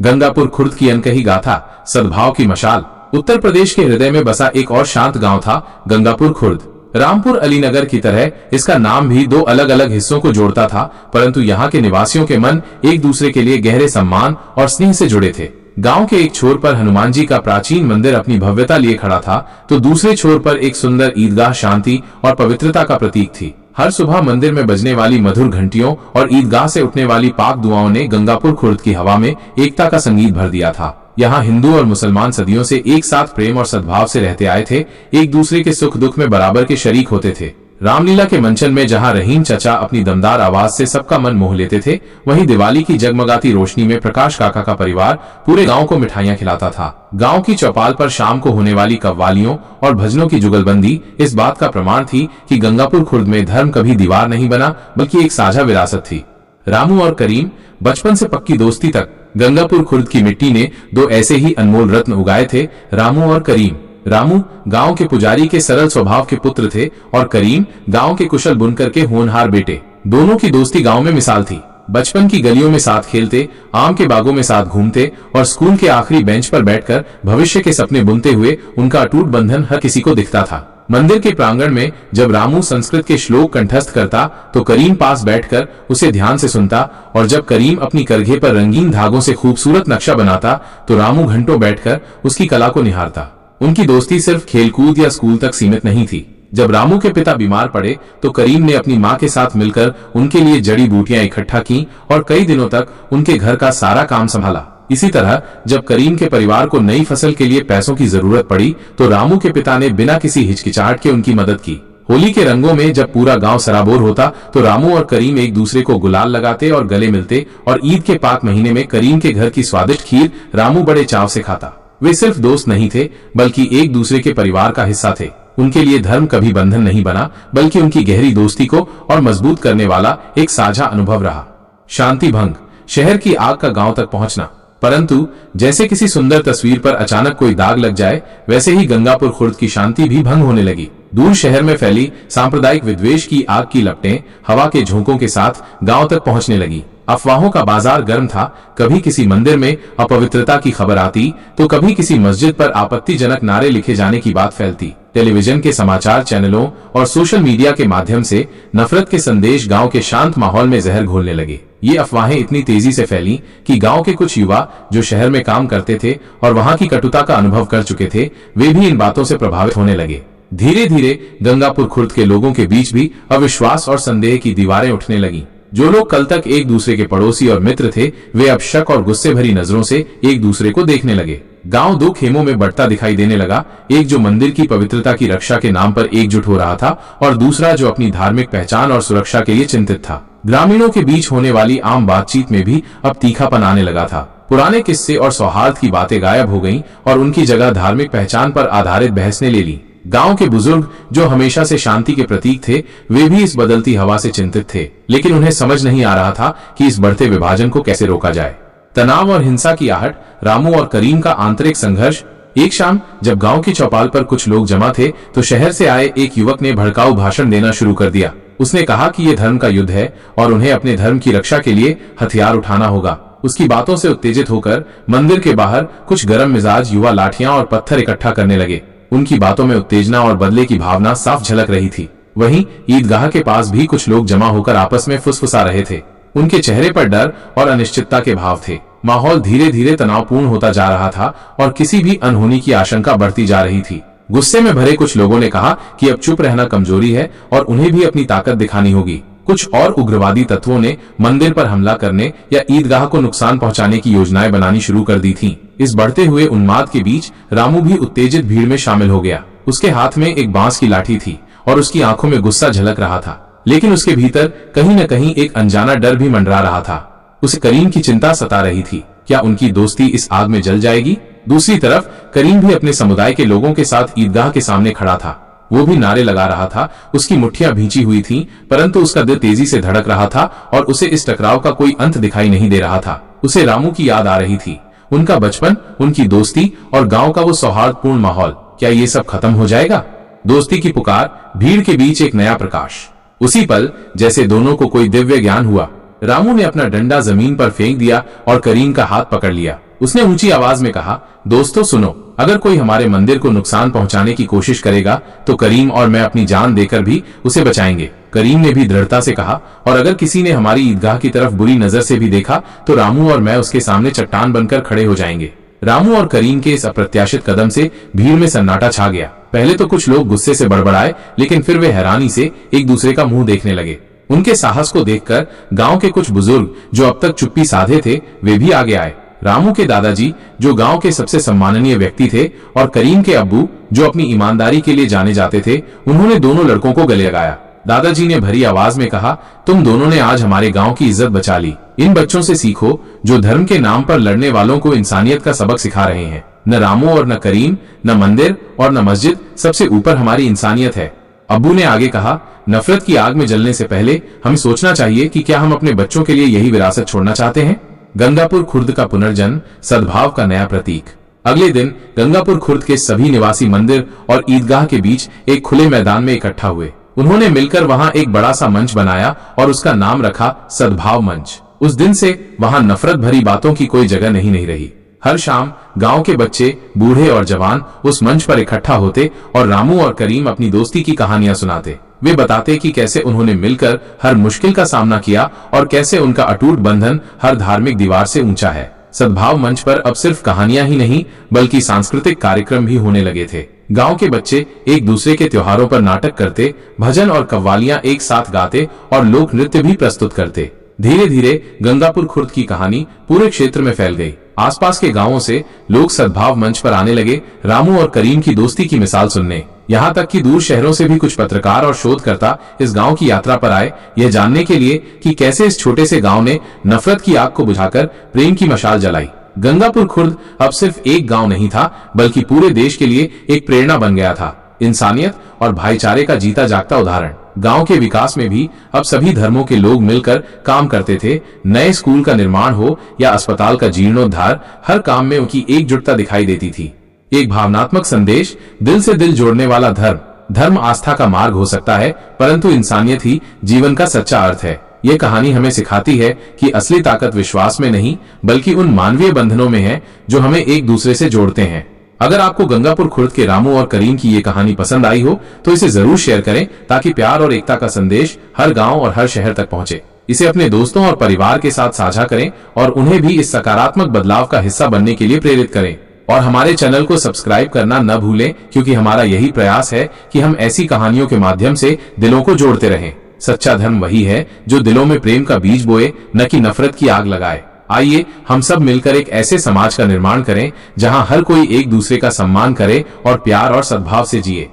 गंगापुर खुर्द की अनकही गाथा, सद्भाव की मशाल। उत्तर प्रदेश के हृदय में बसा एक और शांत गांव था गंगापुर खुर्द। रामपुर अलीनगर की तरह इसका नाम भी दो अलग अलग हिस्सों को जोड़ता था, परंतु यहाँ के निवासियों के मन एक दूसरे के लिए गहरे सम्मान और स्नेह से जुड़े थे। गांव के एक छोर पर हनुमान जी का प्राचीन मंदिर अपनी भव्यता लिए खड़ा था, तो दूसरे छोर पर एक सुंदर ईदगाह शांति और पवित्रता का प्रतीक थी। हर सुबह मंदिर में बजने वाली मधुर घंटियों और ईदगाह से उठने वाली पाक दुआओं ने गंगापुर खुर्द की हवा में एकता का संगीत भर दिया था। यहाँ हिंदू और मुसलमान सदियों से एक साथ प्रेम और सद्भाव से रहते आए थे, एक दूसरे के सुख दुख में बराबर के शरीक होते थे। रामलीला के मंचन में जहाँ रहीम चचा अपनी दमदार आवाज से सबका मन मोह लेते थे, वहीं दिवाली की जगमगाती रोशनी में प्रकाश काका का परिवार पूरे गांव को मिठाइयां खिलाता था। गांव की चौपाल पर शाम को होने वाली कव्वालियों और भजनों की जुगलबंदी इस बात का प्रमाण थी कि गंगापुर खुर्द में धर्म कभी दीवार नहीं बना, बल्कि एक साझा विरासत थी। रामू और करीम, बचपन से पक्की दोस्ती तक गंगापुर खुर्द की मिट्टी ने दो ऐसे ही अनमोल रत्न उगाए थे, रामू और करीम। रामू गांव के पुजारी के सरल स्वभाव के पुत्र थे और करीम गांव के कुशल बुनकर के होनहार बेटे। दोनों की दोस्ती गांव में मिसाल थी। बचपन की गलियों में साथ खेलते, आम के बागों में साथ घूमते और स्कूल के आखिरी बेंच पर बैठकर भविष्य के सपने बुनते हुए उनका अटूट बंधन हर किसी को दिखता था। मंदिर के प्रांगण में जब रामू संस्कृत के श्लोक कंठस्थ करता तो करीम पास बैठकर उसे ध्यान से सुनता, और जब करीम अपनी करघे पर रंगीन धागों से खूबसूरत नक्शा बनाता तो रामू घंटों बैठकर उसकी कला को निहारता। उनकी दोस्ती सिर्फ खेलकूद या स्कूल तक सीमित नहीं थी। जब रामू के पिता बीमार पड़े तो करीम ने अपनी मां के साथ मिलकर उनके लिए जड़ी बूटियां इकट्ठा की और कई दिनों तक उनके घर का सारा काम संभाला। इसी तरह जब करीम के परिवार को नई फसल के लिए पैसों की जरूरत पड़ी तो रामू के पिता ने बिना किसी हिचकिचाहट के उनकी मदद की। होली के रंगों में जब पूरा गांव सराबोर होता तो रामू और करीम एक दूसरे को गुलाल लगाते और गले मिलते, और ईद के पाक महीने में करीम के घर की स्वादिष्ट खीर रामू बड़े चाव से खाता। वे सिर्फ दोस्त नहीं थे, बल्कि एक दूसरे के परिवार का हिस्सा थे। उनके लिए धर्म कभी बंधन नहीं बना, बल्कि उनकी गहरी दोस्ती को और मजबूत करने वाला एक साझा अनुभव रहा। शांति भंग, शहर की आग का गांव तक पहुंचना। परंतु जैसे किसी सुंदर तस्वीर पर अचानक कोई दाग लग जाए, वैसे ही गंगापुर खुर्द की शांति भी भंग होने लगी। दूर शहर में फैली सांप्रदायिक विद्वेष की आग की लपटें हवा के झोंकों के साथ गांव तक पहुंचने लगी। अफवाहों का बाजार गर्म था। कभी किसी मंदिर में अपवित्रता की खबर आती तो कभी किसी मस्जिद पर आपत्तिजनक नारे लिखे जाने की बात फैलती। टेलीविजन के समाचार चैनलों और सोशल मीडिया के माध्यम से नफरत के संदेश गांव के शांत माहौल में जहर घोलने लगे। ये अफवाहें इतनी तेजी से फैली कि गांव के कुछ युवा जो शहर में काम करते थे और वहां की कटुता का अनुभव कर चुके थे, वे भी इन बातों से प्रभावित होने लगे। धीरे धीरे गंगापुर खुर्द के लोगों के बीच भी अविश्वास और संदेह की दीवारें उठने लगी। जो लोग कल तक एक दूसरे के पड़ोसी और मित्र थे, वे अब शक और गुस्से भरी नजरों से एक दूसरे को देखने लगे। गांव दो खेमों में बढ़ता दिखाई देने लगा, एक जो मंदिर की पवित्रता की रक्षा के नाम पर एकजुट हो रहा था और दूसरा जो अपनी धार्मिक पहचान और सुरक्षा के लिए चिंतित था। ग्रामीणों के बीच होने वाली आम बातचीत में भी अब तीखापन आने लगा था। पुराने किस्से और सौहार्द की बातें गायब हो गईं और उनकी जगह धार्मिक पहचान पर आधारित बहस ने ले ली। गांव के बुजुर्ग जो हमेशा से शांति के प्रतीक थे, वे भी इस बदलती हवा से चिंतित थे, लेकिन उन्हें समझ नहीं आ रहा था कि इस बढ़ते विभाजन को कैसे रोका जाए। तनाव और हिंसा की आहट, रामू और करीम का आंतरिक संघर्ष। एक शाम जब गांव की चौपाल पर कुछ लोग जमा थे तो शहर से आए एक युवक ने भड़काऊ भाषण देना शुरू कर दिया। उसने कहा कि यह धर्म का युद्ध है और उन्हें अपने धर्म की रक्षा के लिए हथियार उठाना होगा। उसकी बातों से उत्तेजित होकर मंदिर के बाहर कुछ गर्म मिजाज युवा लाठियां और पत्थर इकट्ठा करने लगे। उनकी बातों में उत्तेजना और बदले की भावना साफ झलक रही थी। वहीं ईदगाह के पास भी कुछ लोग जमा होकर आपस में फुसफुसा रहे थे। उनके चेहरे पर डर और अनिश्चितता के भाव थे। माहौल धीरे धीरे तनावपूर्ण होता जा रहा था और किसी भी अनहोनी की आशंका बढ़ती जा रही थी। गुस्से में भरे कुछ लोगों ने कहा कि अब चुप रहना कमजोरी है और उन्हें भी अपनी ताकत दिखानी होगी। कुछ और उग्रवादी तत्वों ने मंदिर पर हमला करने या ईदगाह को नुकसान पहुंचाने की योजनाएं बनानी शुरू कर दी थीं। इस बढ़ते हुए उन्माद के बीच रामू भी उत्तेजित भीड़ में शामिल हो गया। उसके हाथ में एक बांस की लाठी थी और उसकी आंखों में गुस्सा झलक रहा था, लेकिन उसके भीतर कहीं न कहीं एक अनजाना डर भी मंडरा रहा था। उसे करीम की चिंता सता रही थी, क्या उनकी दोस्ती इस आग में जल जाएगी? दूसरी तरफ करीम भी अपने समुदाय के लोगों के साथ ईदगाह के सामने खड़ा था। वो भी नारे लगा रहा था। उसकी मुट्ठियां भींची हुई थीं, परंतु उसका दिल तेजी से धड़क रहा था और उसे इस टकराव का कोई अंत दिखाई नहीं दे रहा था। उसे रामू की याद आ रही थी, उनका बचपन, उनकी दोस्ती और गांव का वो सौहार्दपूर्ण माहौल। क्या ये सब खत्म हो जाएगा? दोस्ती की पुकार, भीड़ के बीच एक नया प्रकाश। उसी पल जैसे दोनों को कोई दिव्य ज्ञान हुआ, रामू ने अपना डंडा जमीन पर फेंक दिया और करीम का हाथ पकड़ लिया। उसने ऊंची आवाज में कहा, दोस्तों सुनो, अगर कोई हमारे मंदिर को नुकसान पहुंचाने की कोशिश करेगा तो करीम और मैं अपनी जान देकर भी उसे बचाएंगे। करीम ने भी दृढ़ता से कहा, और अगर किसी ने हमारी ईदगाह की तरफ बुरी नजर से भी देखा तो रामू और मैं उसके सामने चट्टान बनकर खड़े हो जाएंगे। रामू और करीम के इस अप्रत्याशित कदम से भीड़ में सन्नाटा छा गया। पहले तो कुछ लोग गुस्से से बड़बड़ाए, लेकिन फिर वे हैरानी से एक दूसरे का मुंह देखने लगे। उनके साहस को देखकर गांव के कुछ बुजुर्ग जो अब तक चुप्पी साधे थे, वे भी आगे आए। रामू के दादाजी जो गांव के सबसे सम्माननीय व्यक्ति थे और करीम के अब्बू जो अपनी ईमानदारी के लिए जाने जाते थे, उन्होंने दोनों लड़कों को गले लगाया। दादाजी ने भरी आवाज में कहा, तुम दोनों ने आज हमारे गांव की इज्जत बचा ली। इन बच्चों से सीखो जो धर्म के नाम पर लड़ने वालों को इंसानियत का सबक सिखा रहे हैं। न रामू और न करीम, न मंदिर और न मस्जिद, सबसे ऊपर हमारी इंसानियत है। अब्बू ने आगे कहा, नफरत की आग में जलने से पहले हमें सोचना चाहिए कि क्या हम अपने बच्चों के लिए यही विरासत छोड़ना चाहते हैं। गंगापुर खुर्द का पुनर्जन्म, सद्भाव का नया प्रतीक। अगले दिन गंगापुर खुर्द के सभी निवासी मंदिर और ईदगाह के बीच एक खुले मैदान में इकट्ठा हुए। उन्होंने मिलकर वहां एक बड़ा सा मंच बनाया और उसका नाम रखा सद्भाव मंच। उस दिन से वहां नफरत भरी बातों की कोई जगह नहीं रही। हर शाम गांव के बच्चे, बूढ़े और जवान उस मंच पर इकट्ठा होते और रामू और करीम अपनी दोस्ती की कहानियां सुनाते। वे बताते कि कैसे उन्होंने मिलकर हर मुश्किल का सामना किया और कैसे उनका अटूट बंधन हर धार्मिक दीवार से ऊंचा है। सद्भाव मंच पर अब सिर्फ कहानियां ही नहीं बल्कि सांस्कृतिक कार्यक्रम भी होने लगे थे। गांव के बच्चे एक दूसरे के त्योहारों पर नाटक करते, भजन और कव्वालियां एक साथ गाते और लोक नृत्य भी प्रस्तुत करते। धीरे धीरे गंगापुर खुर्द की कहानी पूरे क्षेत्र में फैल गई। आसपास के गांवों से लोग सद्भाव मंच पर आने लगे रामू और करीम की दोस्ती की मिसाल सुनने। यहाँ तक कि दूर शहरों से भी कुछ पत्रकार और शोधकर्ता इस गांव की यात्रा पर आए, यह जानने के लिए कि कैसे इस छोटे से गांव ने नफरत की आग को बुझाकर प्रेम की मशाल जलाई। गंगापुर खुर्द अब सिर्फ एक गांव नहीं था बल्कि पूरे देश के लिए एक प्रेरणा बन गया था। इंसानियत और भाईचारे का जीता जागता उदाहरण। गांव के विकास में भी अब सभी धर्मों के लोग मिलकर काम करते थे। नए स्कूल का निर्माण हो या अस्पताल का जीर्णोद्धार, हर काम में उनकी एकजुटता दिखाई देती थी। एक भावनात्मक संदेश, दिल से दिल जोड़ने वाला धर्म आस्था का मार्ग हो सकता है, परंतु इंसानियत ही जीवन का सच्चा अर्थ है। ये कहानी हमें सिखाती है कि असली ताकत विश्वास में नहीं बल्कि उन मानवीय बंधनों में है जो हमें एक दूसरे से जोड़ते हैं। अगर आपको गंगापुर खुर्द के रामू और करीम की ये कहानी पसंद आई हो तो इसे जरूर शेयर करें ताकि प्यार और एकता का संदेश हर गांव और हर शहर तक पहुंचे। इसे अपने दोस्तों और परिवार के साथ साझा करें और उन्हें भी इस सकारात्मक बदलाव का हिस्सा बनने के लिए प्रेरित करें। और हमारे चैनल को सब्सक्राइब करना न भूलें, क्योंकि हमारा यही प्रयास है कि हम ऐसी कहानियों के माध्यम से दिलों को जोड़ते रहें। सच्चा धर्म वही है जो दिलों में प्रेम का बीज बोए, न कि नफरत की आग लगाए। आइए हम सब मिलकर एक ऐसे समाज का निर्माण करें जहां हर कोई एक दूसरे का सम्मान करे और प्यार और सद्भाव से जिए।